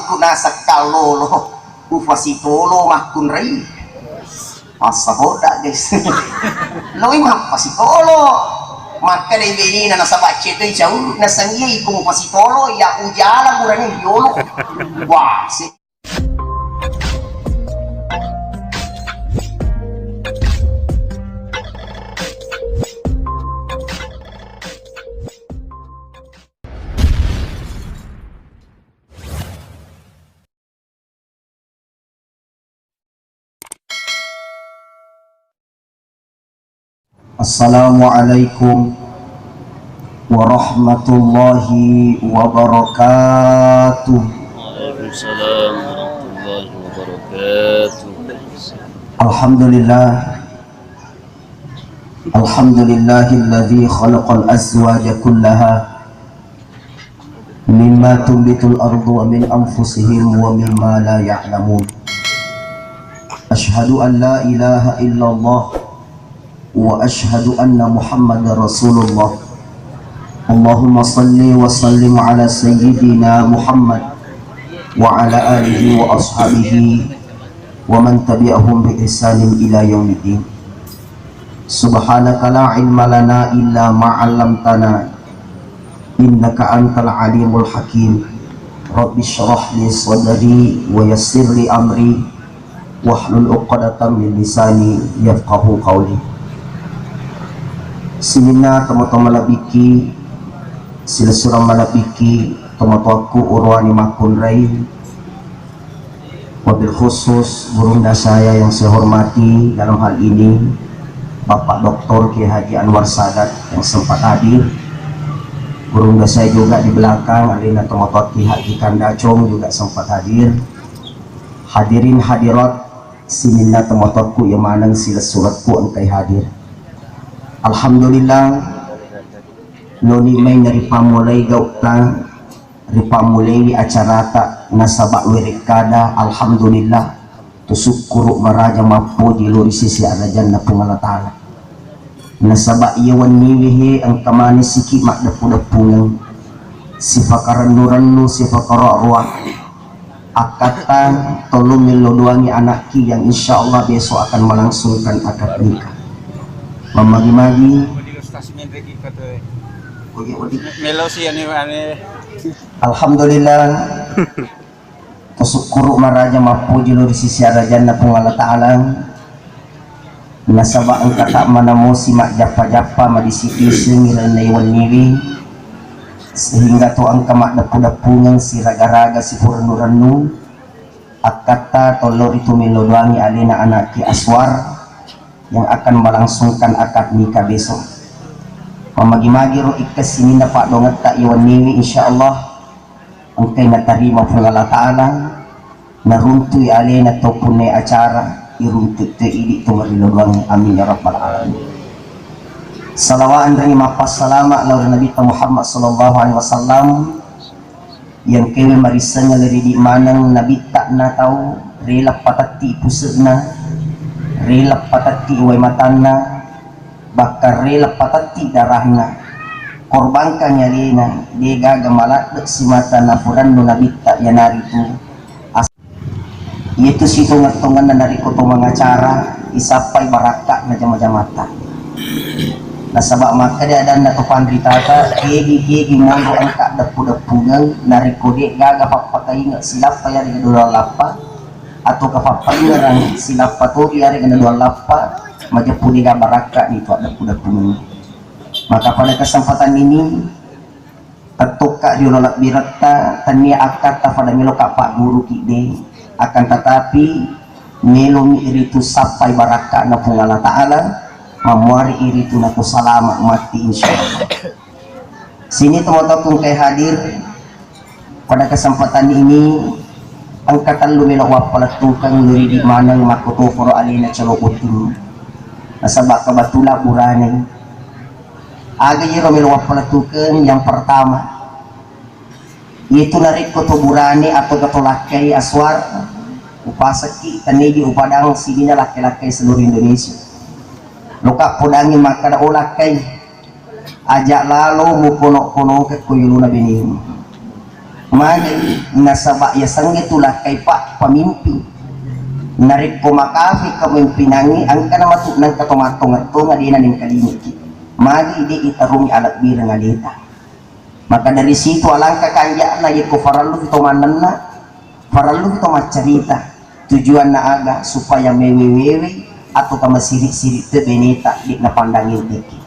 ku nasa kalolo ufasitolo mahkun ray asa hoda guys loy mahpasitolo maka na ibini na nasa bache ito jauh nasa niya kung pasitolo ya ujala murang yolo wah si Assalamualaikum warahmatullahi wabarakatuh. Waalaikumsalam warahmatullahi wabarakatuh. Alhamdulillahilladzi khalaqal azwaja kullaha mimma tunbitul ardu wa min anfusihim wa mimma la ya'lamun. Asyhadu an la ilaha illallah wa ashhadu anna Muhammadar Rasulullah. Allahumma salli wa sallim ala sayyidina Muhammad wa ala alihi wa ashabihi wa man tabi'ahum bi ihsanin ila yaumiddin. Subhanaka la ilma lana illa ma 'allamtana innaka antal alimul hakim. Rabbi shrah li sadri wa yassir li amri wahlul 'uqdatam min lisani yafqahu qawli. Sinina tomo-tomo malabiki sila surang malabiki tomo-toku urwani makun ray, wabil khusus gurunda saya yang saya hormati dalam hal ini Bapak Dr. Kiai Haji Anwar Sadat yang sempat hadir, gurunda saya juga di belakang Alina tomo-toki Haji Kandacong juga sempat hadir, hadirin hadirat sinina tomo-toku yang manang sila suratku angkai hadir. Alhamdulillah noni may naripamulay gauta ripamulay acara ta nasabak wirikada. Alhamdulillah tusukuro maraja mapo di lori sisi arajan na pungalatala nasabak iyawan niwihe ang kamani siki makdapu-dapungan sifakarandu-randu sifakararwa akata tolong melodoangi anakki yang insyaallah besok akan melangsungkan akad nikah. Memagi-magi alhamdulillah tusukuru maraja mapuji lori sisi arajan na pungala ta'ala nasaba ang kata manamo si mak japa-japa madisipisi ngilan na iwan niwi sehingga to ang kamak dapu-dapungan si raga-raga si puranu-ranu akata tolor itu melodoangi alina anaki Aswar yang akan melangsungkan akad nikah besok. Pamagi-magi ro ikas ini na Pak dongat tak iwan niwi insyaallah angkay natarima pangala ta'ala naruntui alena topune acara iruntut te idi tumarilawang amin ya rabbal alamin. Salawaan dari mapas salama lawan Nabi Muhammad sallallahu alaihi wasallam yang kami marisanya dari di manang Nabi tak na tahu rela patati pusena rela patati iway matana bakar rela patati darahna korbankan nyalina dia gaga malak si mata nafuran no nabita yanari tu itu situ ngatungan na nariko to mga cara isapay baraka na jamajamata nasabak maka dia ada na to pandritata kegi mondo angka dapu-dapungan nariko dia gaga papakainga silap paya di dua lapa atau kapapalingan silap paturi hari kena dua lapa majapuni ga baraka nito ada kuda-kuda. Maka pada kesempatan ini tetuka diolak birata tania akata pada meloka Pak Guru kide akan tetapi melumi iritu sampai baraka na pungala ta'ala mamuari iritu na salama mati insyaallah. Sini teman-teman kay hadir pada kesempatan ini angkatan lumilok wapalatukang luri di manang makutufuro alina calokutin nasabak kabatula burane aga yiro milok wapalatukang yang pertama itu narik koto burane atau katolakay Aswar upasaki tanigi upadang sigina laki-laki seluruh Indonesia luka pudangi maka da ulakay ajak lalu mupuno-puno ke kuyuluna bining Magi nasaba ya sangi itulah kay pak pamimpin narik ko makafi kamimpinangi ang kanamatu ng katumatong-ato nga di na ning kalimiki magi di itarumi alat birang alita maka dari situ alang kakanya na ko faralo ito manana faralo ito macarita tujuan na aga supaya mewewewe atau kamasirik-sirik te benita di na pandangin iki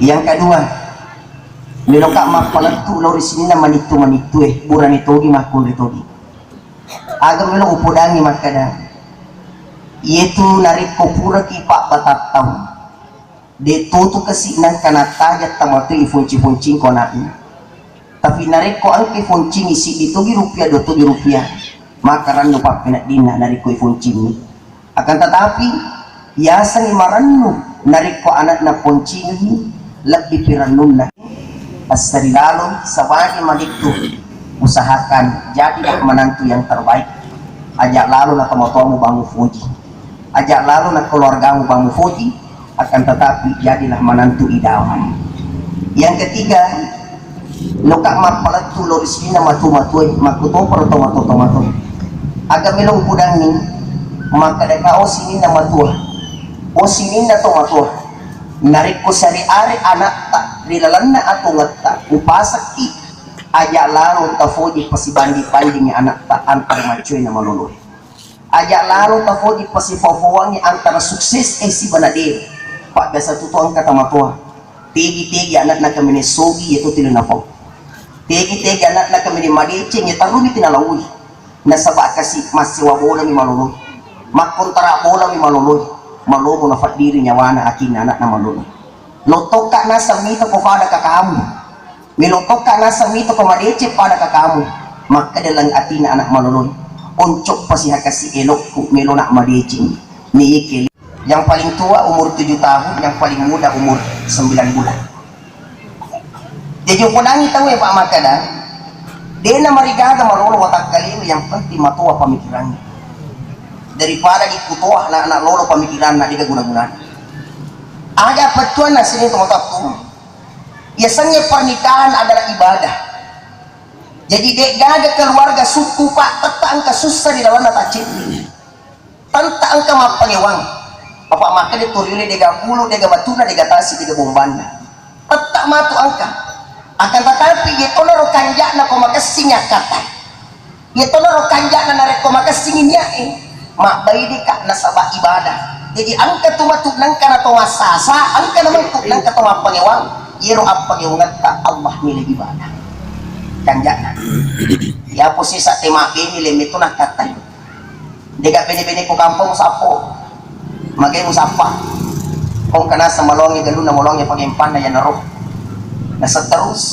yang kedua niloka mapalatu lori sini na manitu buran ito gi makul ito gi aga milo upodangi makada itu narik ko pura kipa batataw de tutu kasi nang kanatayat tamato ifunci-funci ko na tapi narik ko ang ifunci isi dito gi rupiah do gi rupiah makaran no pa pinadina narik ko ifunci ni akan tetapi yasan imaranno narik ko anak na punci ni lebih piranun na asari lalo sabani maniktu usahakan jadilah menantu yang terbaik ajak lalu na kamotomu bangun fuji ajak lalu na keluargamu bangun fuji akan tetapi jadilah menantu idaman yang ketiga lokak mapalatu lorisina matu-matui makuto tomato agak melong pudangi maka deka o sinin na matua o sinin na tomatua narik ko sari ari anak tak rilalan na ato ngata upasak ki ajak lalu tafoji pasibandi panding anak tak antar macuy na maluluh ajak lalu tafoji pasifofowangi antara sukses si banadir pak gasa tutuang kata matua tegi anak na kami ni sogi itu tinanapong tegi anak na kami ni madicing ya taruni tinalawi nasaba kasi masih wabola mi maluluh makontara bola mi maluluh malumo na fadiri nyawana akin anak na maluluh lotok ka na sa mito ko pada kakamu milotok ka na sa mito ko madece pada kakamu makadalang atin anak maluluh uncok pasiha kasi elok ku milo na madece ni ikil yang paling tua umur 7 tahun yang paling muda umur 9 bulan jadi punangi tahu ya Pak Makada dia na marigaga maluluh watak kalimu yang penting matua pemikirannya daripada dikutuah na anak lolo pemikiran na di guna-guna ada petuan na sini teman-teman biasanya pernikahan adalah ibadah jadi dek gaga keluarga suku pak tetang ke susah di dalam nata cipli tentang ke mapangewang apa maka dituriuli dega bulu dega batuna dega tasi dega bombanda tetap matu angka akan tetapi itu naro kanjak na komakasinya kata itu naro kanjak na narek komakasinya mak bayi dikak nasabah ibadah jadi angka tu matuk nang kana to masasa angka naman tu nang ka to mapangewang iro apangewang ta Allah nilai ibadah kanjana ya posisi sa tema ini limit tu nak kata dega bene-bene ko kampung sapo magay usapa kung kana sa malongi galo na malongi pagimpan na yan naro nasa terus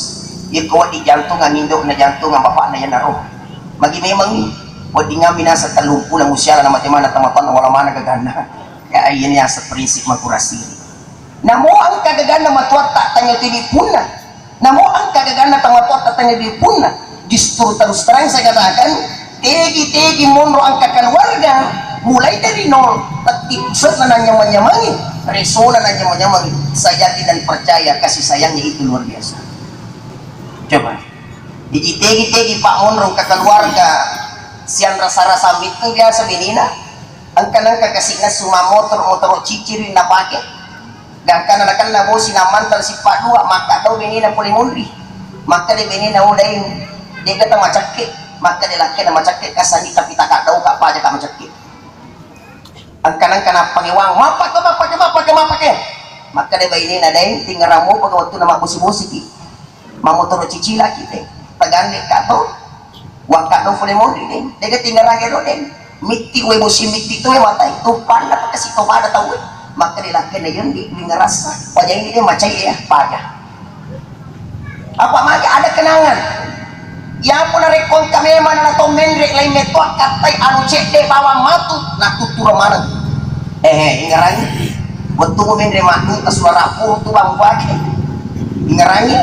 iko di jantung ang indok na jantung ang bapa na yan naro magi memang wadi nga minasa talumpu lang usyala na matimana tamatan wala mana gagana kaya ayun yan sa prinsip magkurasi namo ang kagagana matuat tak tanya tinipuna namo ang kagagana tamatuat tak tanya tinipuna justru terus terang saya katakan tegi monro ang kakeluarga mulai dari nol tetipsat na nanyamang-nyamangin reso na nanyamang-nyamangin sayati dan percaya kasih sayangnya itu luar biasa coba jadi tegi Pak Monro kakeluarga siang rasa-rasa itu biasa benina ang kanang kakasina suma motor ciciri na pake dan kanan na bosi na mantal si Pak Dua maka daw benina pulimundri maka de benina uday de kata macake maka de laki na macake kasani tapi tak daw ka pa ka macake ang kanang pangiwang mapake maka de benina day tingaramu pag waktu na mabusi-busi ki mamotor cicila kita tagandi ka to waka do pulimundri din de tingarahe do din miti we musim miti to matay to pala kasi to pada tahu maka dilaki na yun di ngerasa wajah ini dia macam ya pada apa maka ada kenangan ya pun rekon kami mana na to menrek lain metuak katai anu cek de bawang matu na tutura mana ingarangi waktu mo menre matu tas suara pur tu bang wajah ingarangi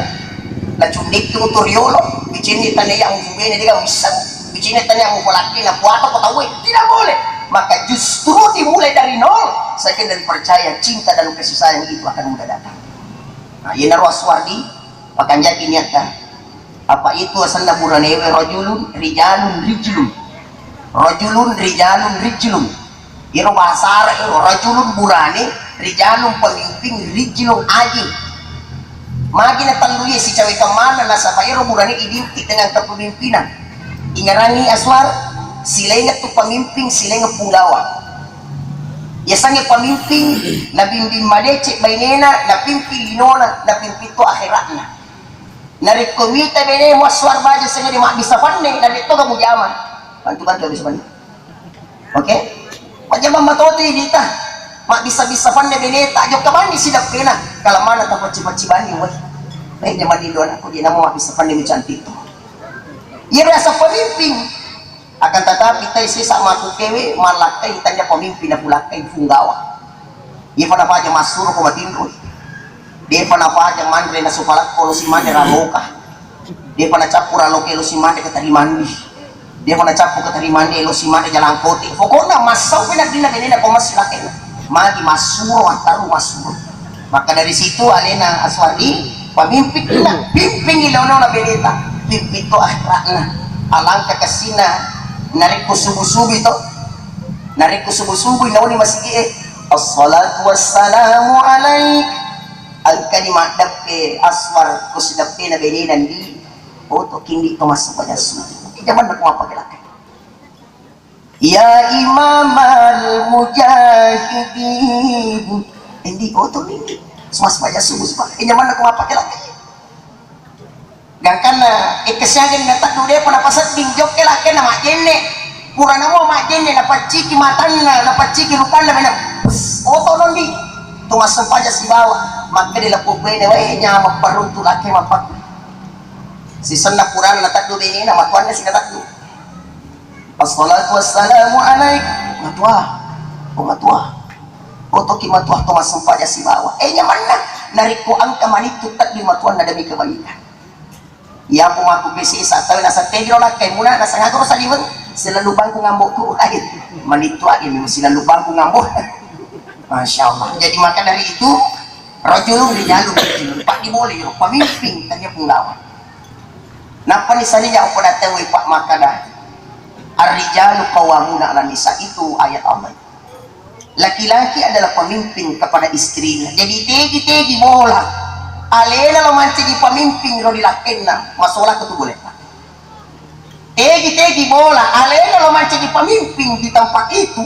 na cundik tu turiolo bicini tanya yang fubene dia bisa bicini tanya mau laki na puato ko tahu tidak boleh maka justru dimulai dari nol saya dari percaya cinta dan kasih sayang itu akan mudah datang nah ini Narwaswardi pakan jadi niatkan Apa itu asal na buranewe rajulun rijalun rijlun. Rajulun rijalun rijlun. Iro bahasa Arab iro rajulun burane rijalun pemimpin rijlun aji. Magi na taluye si cawe kemana nasa iro burane identik dengan kepemimpinan. Ingarani aswar sila ingat tu pemimpin sila ingat punggawa. Yasanya pemimpin na bimbing madece bainena na pimpin linona na pimpin to akhiratna. Narikomita bene mo aswar baja sa di mak bisa panne na dito ka mo jaman. Bantu-bantu bisa panne. Okay? Pajama matoti dita. Mak bisa panne bene ta jok ka mandi sidap pena. Kalamana ta paci-pacibani weh. Baik jaman di doan aku dia namo mak bisa panne mo cantik to. Ia rasa pemimpin akan tetapi tay sisa maku kewe malakai tanya pemimpin na pulakai funggawa. Ia pada paja masuro ko matindro. Dia pada paja mandre na supalak ko si mandre ramoka. Dia pada capura lo ke lo si mandre katari mandi. Dia pada capu katari mandi lo si mandre jalan kote. Pokoknya masau pina dina benina ko masilake. Magi masuro antaru masuro. Maka dari situ alena aswadi pemimpin na pimpin ilaw na benita. Pimpin to akhiratna. Alangka kasina narik ko subu-subu ito. Narik ko subu-subu inaw ni masigi as-salatu wassalamu alaik. Ang kalimat dape aswar ko si dape na beninan di oto kindi to masuk pada subu. Jaman na kumapagilaki. Ya imam al-mujahidin. Hindi oto hindi. Sumas pada subu. Jaman na kumapagilaki. Gangkan na ikasyagan na takdo dia panapasat bingjok kelaki na majene. Pura na mo majene na paciki matan na paciki lupan na benang. Oto non di. Tumasang pa si bawah. Maka nila po pwede, niya magparunto laki mapag. Si san na pura na takdo din na matuan na sinatakdo. As-salatu wassalamu alaik. Matua. O matua. Oto ki matua tumasang pa si bawah. Nyaman na. Nariko ang kamanito takdo matuan na dami kabalikan. Ya po mga kubisi sa tayo nasa tegro lang kay muna nasa nga ko sa liwan sila lubang ko ngambok ko ay manito agin mo sila lubang ko ngambok. Masya Allah. Jadi maka dari itu rajulun rijalun pak dimulai pemimpin tanya penggawa. Napa ni saninya ako natewi pak makada ar-rijalu qawwamuna 'alan nisa itu ayat Allah. Laki-laki adalah pemimpin kepada istrinya. Jadi tegi-tegi bola. Alena lo mancigi pemimpin lo dilakin na masalah itu boleh pak. Tegi bola alena lo mancigi pemimpin di tempat itu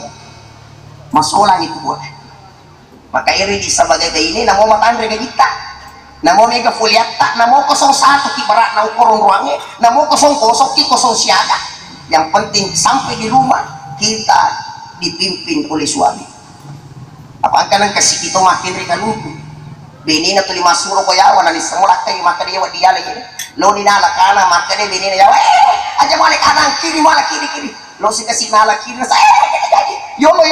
masalah itu boleh. Maka iri di sebagai ini namo matandre kita namo mega fuliata namo 01 kibarat na ukurong ruangnya namo 00 ki 0 siaga. Yang penting sampai di rumah kita dipimpin oleh suami. Apa angka nang kasih itu makin rekanuku bini na tuli masuro ko yawa na lisamulak kayo maka dia wadi yala yun lo ni nala kana maka dia bini na yawa aja mo ni kanan kiri mo ala kiri lo si kasi nala kiri na sa yolo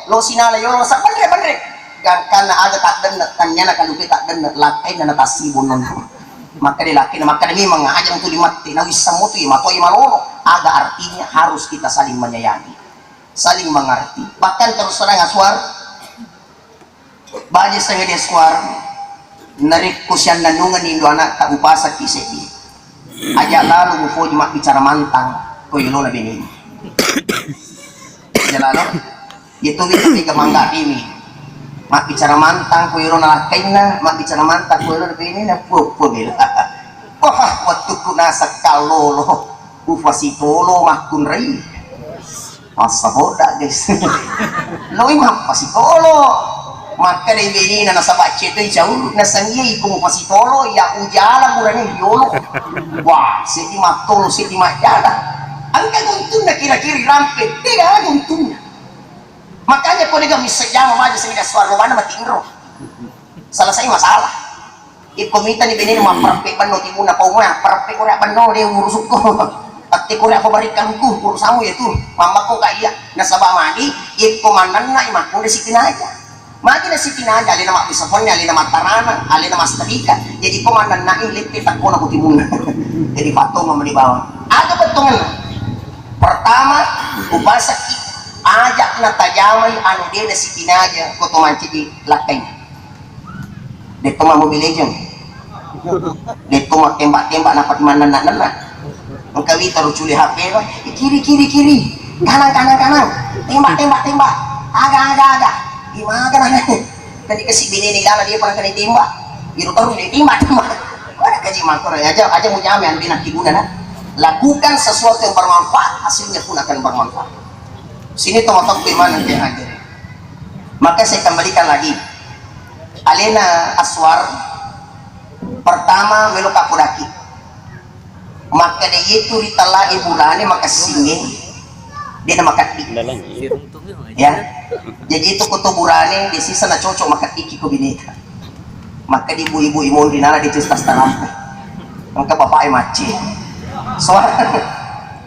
lo si nala yolo sa bandre gangkan na aga tak denat kanya na kalupi tak denat lakay na natasibon nun maka dia laki na maka dia mga aja mo tuli mati na wisam mo tuyo matoy malolo aga artinya harus kita saling menyayangi saling mengerti bahkan terus terang aswar baja sa nga deswar narik ko siya nanungan ni anak tak upasa kiseti aja lalu mufo di mak bicara mantang ko yulo na binin aja lalu itu kita mangga ini mak bicara mantang ko yulo na lakay na mak bicara mantang ko yulo na binin na po bila wah waktu ko nasa kalolo ufasitolo makun ray masa boda guys loy mak pasitolo maka dari bini na nasa bache ito jauh nasa ngiya kung pasitolo ya ujala kurangnya yolo wah siti matolo siti majala ang kaguntun na kira-kiri rampet tidak aguntun makanya ko nega misajama maja sa minaswar mana matingro selesai masalah ikomita ni bini na maperpek bano timuna pa umuna perpek ko na bano dia urusuk ko at ko na ako barikan ko urusamu ya tu mama ko kaya nasa bamani ikomanan na imakong na siti naja mati na si tinaja, alin na makpisaponnya, alin na matarana, alin na masterika. Jadi komandan na ilipit ako na kutimuna. Jadi patong mamalibawan. Ada betungan. Pertama, ubasak ajak na tajamay anu dia na si tinaja ko tumanci di lakay. Dito Mobile Legend. Dito tembak-tembak dapat mana nak engkau taruh culi HP lah, kiri kanan tembak agak gimana kan tadi kasih bini nih lala dia pernah kena tembak biru taruh dia tembak ada kaji makro aja mau jamin bina kibuna nah lakukan sesuatu yang bermanfaat hasilnya pun akan bermanfaat. Sini teman-teman bagaimana dia ajar. Maka saya kembalikan lagi Alena Aswar pertama melok kapudaki maka dia itu ditala iburane maka singin dia nama kaki ya jadi itu kutuburane di sisa na cocok maka iki ko binita maka di ibu-ibu imon dinala di cistas tarampe maka bapak maci suara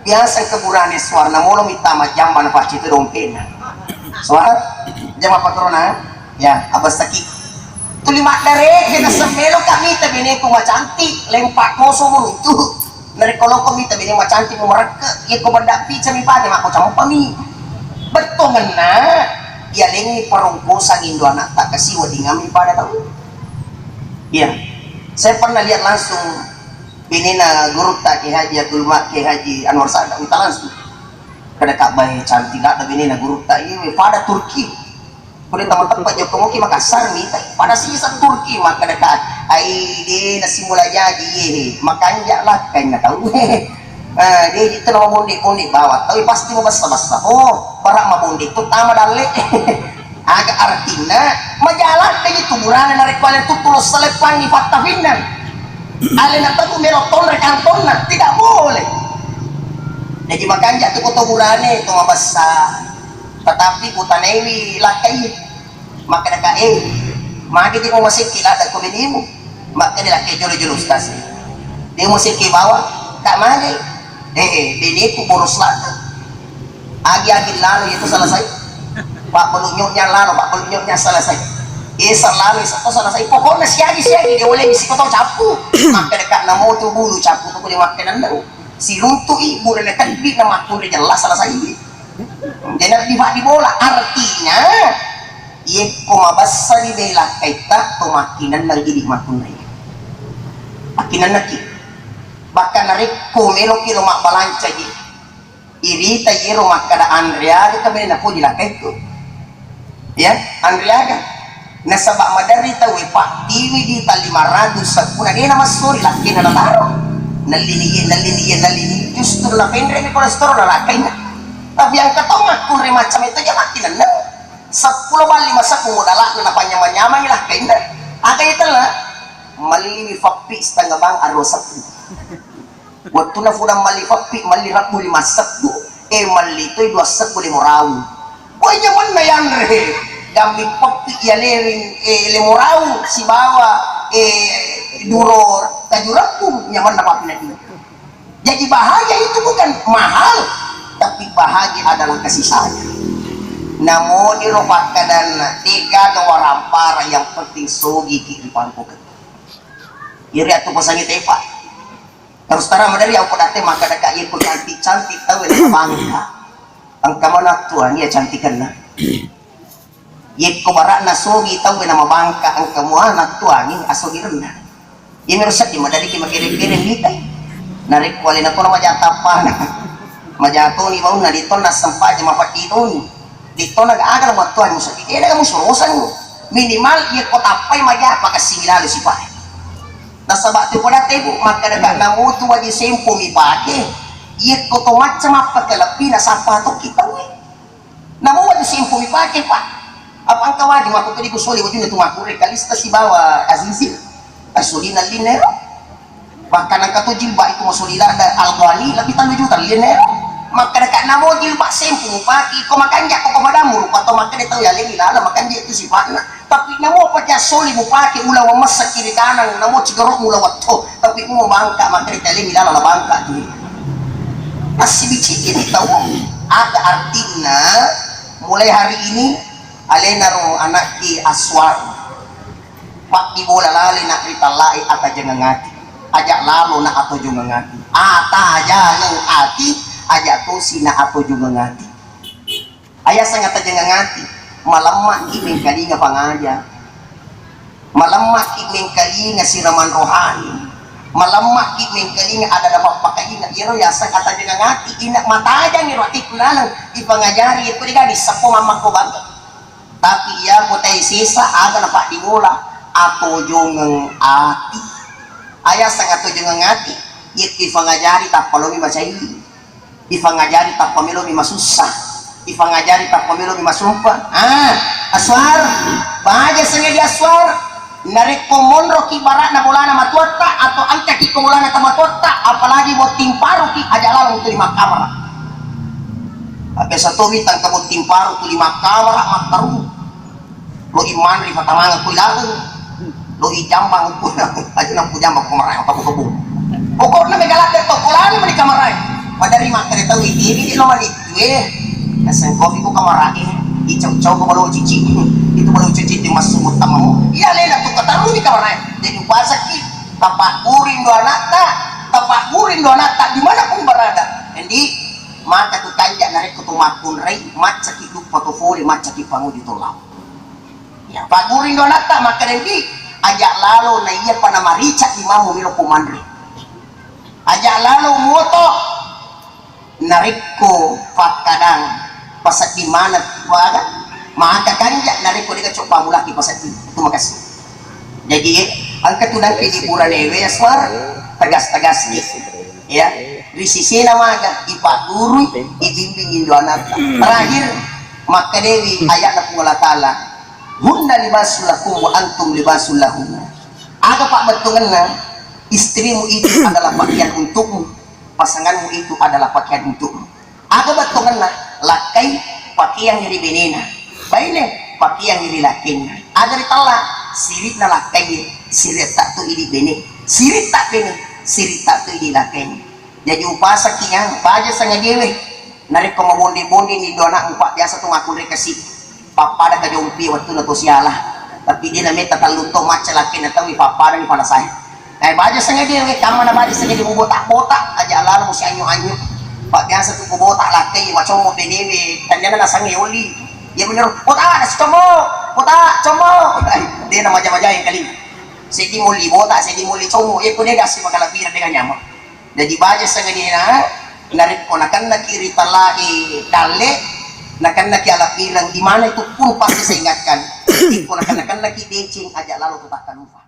biasa keburane suara namulong itama jamban paci itu dongken suara jama patrona ya abas taki tulima dare kena semelo kami tabine ko macantik lempak koso murutu dari kalau kami tabine macantik mo mereka ya ko bandapi cami pati mako camo pami betul ngena ya lengi perungkusan Indo anak tak kasih wadi ngami pada tahu ya saya pernah lihat langsung binina guru tak ke haji Abdul Mak ke haji Anwar Sadat kita langsung kada kabah cantik nak binina guru tak ini pada Turki kuda teman-teman Joko Moki Makassar nih pada sisa Turki maka dekat ai di nasi mula jadi makanya lah kayaknya tahu dia itu nama bondi bawa tapi pasti mau basa-basa oh barang mah bondi itu tama dalek agak artinya majalah kayak itu burana narik kalian tuh tulus selepan di fatafinan alena tahu meroton rekanton tidak boleh jadi makanya tuh koto burane itu mah basa tetapi utanewi lakai maka dekat maka dia mau masih kilat aku binimu maka dia laki jolo-jolo stasi dia masih ke bawah tak magi biniku boros lata agi-agi lalu itu selesai pak pelunyuknya lalu pak pelunyuknya selesai lalu itu selesai pokoknya siagi dia boleh misi kau tahu capu maka dekat namo tu bulu capu tu boleh makan anda si runtuh ibu dan dekat bik nama aku dia jelas selesai jadi di bola artinya ia kumabasa di bela kaita tumakinan lagi di makunay makinan lagi bahkan narik kumelo kilo mak balanca di irita yero mak kada Andrea kami na po dilakay ko ya Andrea nasabak madari tawi pak tiwi di ta 500 sa kuna dia na masuri laki na nataro naliniye justru la pendre mi kolesterol na lakay na tapi ang katong kung macam itu ya makinan na 10 bali masa kumudala na napanyamanyamang ilah kainda agay ito na maliliwi fakpi setengah bang arosap waktu na fudang mali fakpi malirap muli masak do malitoy 2 sak muli moraw boy nyaman na yan re gamit fakpi yalering lemuraw si bawa duror kajurap po nyaman na papinagin jadi bahagia itu bukan mahal tapi bahagia adalah kasih sayang namun dirobat dan tiga warampara yang penting sogi kehidupan pokok iri atau pasangit Eva terus terang dari aku datang maka dekat ia pun cantik tahu yang bangga ang kamanak tuan ia cantikan na ia kubarak na sogi tahu yang nama bangka ang kamu anak tuan ini asogi rendah ia merusak di madari kima kirim-kirim nitai narik kualin ako na majatapan majato ni mau na dito na sempat jama patidon dito nag-aagal mo tuan mo sa kaya mo surusan mo minimal iya ko tapay maya pakasimilalo si pa nasabati ko dati po magkadaga na mo tuwa di sempo mi pake iya ko tomat sa mapagkalapi na sapato kita mo namuwa di sempo mi pake pa apang kawadi mo ako ko soli wadi na tumakure kalista si bawa azizi asuli na linero bahkan ang katujil ba ito masulila na algwani labi 3 juta linero makadaga na mo jil ba sempo paki ko makanja ko pamadamur pato makadita yaling ilala makanja itu sifatna tapi namo pa kya soli mo paki ula wa masa kiri kanan namo siguro mula watto tapi mo bangka makadita yaling ilala la bangka di masih bici ini tahu ada artinya mulai hari ini alena ro anak ki Aswar pak di bola lali nak ritalai ata jangan ngati ajak lalu nak atau jangan ngati ata jangan ati aja tuh sina aku juga ngati ayah sangat aja ngati malam mak ini kali nggak pangaja Malamak mengkali nga siraman rohani, malamak mengkali nga ada dapat pakai nga iro yasa kata dengan ngati inak matanya ni roti kunalang ipangajari ito di gadis sa pumamang ko ba tapi iya ko tayo sisa aga na pa dimula ato yung ati ayah sang ato yung ati it ipangajari tak palumi masay ipangajari tak pamilumi masusah ipangajari tak pamilumi masumpa aswar bahagia sanga di aswar narik komonro ki barak na bola na matuata atau angka ki bola na tamatuata apalagi mo timparo ki aja lalang tu lima kamera apa satu mitang kamu timparo tu lima kamera mataru lo iman ri patamanga ku ilalang lo ijambang ku aja nang pujambang kumarai apa ku pokoknya megalak to kolana man di kamarai padari materi tahu ini lo mani nasang kopi ku kamarai icau-cau ko baru cici itu baru cici di masuk utamamu iya lela tuh kataru di kamarnya jadi puasa ki tapak guring dua nata di mana pun berada jadi maka tuh kanjak narik ketumakun rei maca ki duk potofoli maca ki pangu ditolak ya pak guring dua nata maka nanti ajak lalu na iya pana marica imamu milo kumandri ajak lalu moto narik ko fakadang pasat di mana waga maka kanjak nari ko di coba mulaki pasat itu makasih jadi angkat tudang keliburan ewe aswar tegas-tegas nih ya di sisi nama ipak guru ibimbing indo anak terakhir maka dewi ayat Allah Ta'ala hunna libasul lakum wa antum libasul lahum aga pak betungan istrimu itu adalah pakaian untukmu pasanganmu itu adalah pakaian untukmu aga betungan lakai pakaian yang benena baine pakaian yang lakinya agar ditala sirit na lakai sirit tak tu ini bene sirit tak tu ini lakinya jadi upasa kiyang baja sanga dewe narik ko mabondi-bondi ni dona upak biasa tu ngaku rekasi papada ka jompi waktu na to sialah tapi dia na meta taluto maca laki na tawi papada ni para saya baja sanga dewe kama na baja sanga di botak-botak aja lalu mo si anyo-anyo pak biasa tuh kubotak laki macam mau benewe kanya na nasangi oli ya bener botak ada como dia nama maja-maja yang kali segi muli botak segi muli como ya kuda kasih makalapira dengan nyaman jadi baja sangat dia narik ko nakan na kiri talai dale nakan na kialapirang di mana itu pun pasti saya ingatkan ko nakan na ki decing aja lalu tutak lupa